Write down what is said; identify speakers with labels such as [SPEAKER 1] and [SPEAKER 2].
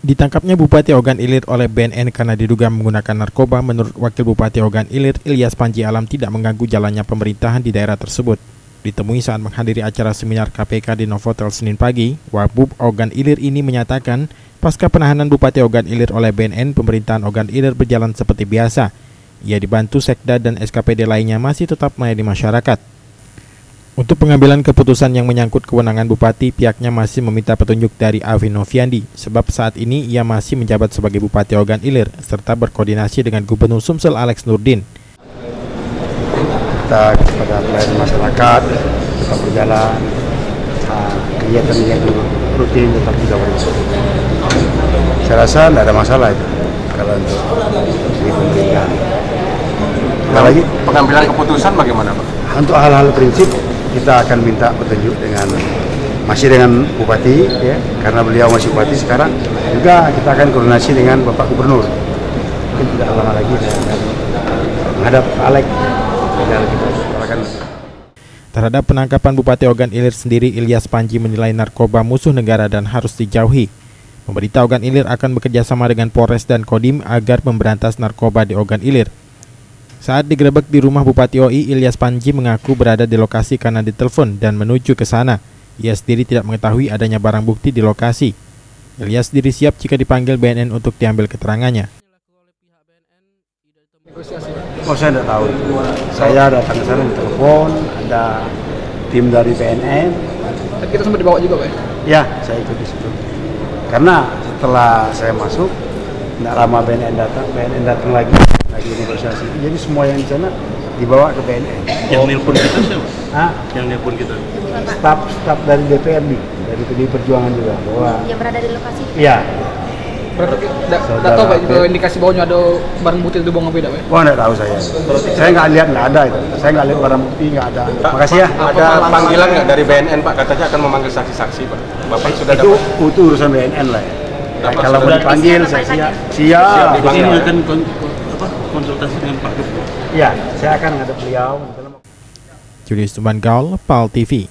[SPEAKER 1] Ditangkapnya Bupati Ogan Ilir oleh BNN karena diduga menggunakan narkoba, menurut Wakil Bupati Ogan Ilir, Ilyas Panji Alam, tidak mengganggu jalannya pemerintahan di daerah tersebut. Ditemui saat menghadiri acara seminar KPK di Novotel Senin pagi, Wabub Ogan Ilir ini menyatakan, pasca penahanan Bupati Ogan Ilir oleh BNN, pemerintahan Ogan Ilir berjalan seperti biasa. Ia dibantu Sekda dan SKPD lainnya masih tetap melayani masyarakat. Untuk pengambilan keputusan yang menyangkut kewenangan Bupati, pihaknya masih meminta petunjuk dari Avi Noviandi, sebab saat ini ia masih menjabat sebagai Bupati Ogan Ilir, serta berkoordinasi dengan Gubernur Sumsel Alex Nurdin.
[SPEAKER 2] Kita kepada pelayanan masyarakat tetap berjalan, kegiatan yang rutin tetap juga berjalan. Saya rasa tidak ada masalah itu kalau untuk di pemerintahan. Lagi
[SPEAKER 3] pengambilan keputusan bagaimana, Pak?
[SPEAKER 2] Untuk hal-hal prinsip kita akan minta petunjuk masih dengan Bupati, ya, karena beliau masih Bupati sekarang. Juga kita akan koordinasi dengan Bapak Gubernur. Mungkin tidak lama lagi saya akan menghadap Alex.
[SPEAKER 1] Terhadap penangkapan Bupati Ogan Ilir sendiri, Ilyas Panji menilai narkoba musuh negara dan harus dijauhi. Pemerintah Ogan Ilir akan bekerja sama dengan Polres dan Kodim agar memberantas narkoba di Ogan Ilir. Saat digerebek di rumah Bupati OI, Ilyas Panji mengaku berada di lokasi karena ditelepon dan menuju ke sana. Ia sendiri tidak mengetahui adanya barang bukti di lokasi. Ilyas sendiri siap jika dipanggil BNN untuk diambil keterangannya.
[SPEAKER 2] Oh, saya tidak tahu. Saya datang ke sana ditelepon, ada tim dari BNN.
[SPEAKER 4] Kita sempat dibawa juga, Pak?
[SPEAKER 2] Ya, saya ikut di situ. Karena setelah saya masuk, tidak lama BNN datang lagi negosiasi. Jadi semua yang di sana dibawa ke BNN.
[SPEAKER 5] Yang nelpon kita siapa? Yang nelpon kita?
[SPEAKER 2] Staf dari DPRD, dari PDI Perjuangan juga. Bahwa
[SPEAKER 6] yang berada di lokasi?
[SPEAKER 2] Iya.
[SPEAKER 4] Berarti tidak tahu, Pak, itu indikasi bahwa ada barang bukti itu bohong beda, Pak?
[SPEAKER 2] Wah, tidak tahu saya. Saya nggak lihat, nggak ada itu. Saya nggak lihat barang bukti, nggak ada. Makasih ya.
[SPEAKER 3] Ada panggilan nggak dari BNN, Pak? Katanya akan memanggil saksi-saksi, Pak. Bapak sudah
[SPEAKER 2] itu urusan BNN lah ya. Kalau mau dipanggil, saya siap.
[SPEAKER 5] Ini akan konsultasi dengan Pak Gubernur.
[SPEAKER 2] Iya, saya akan menghadap beliau.
[SPEAKER 1] Julius Tuban Gaul, PAL TV.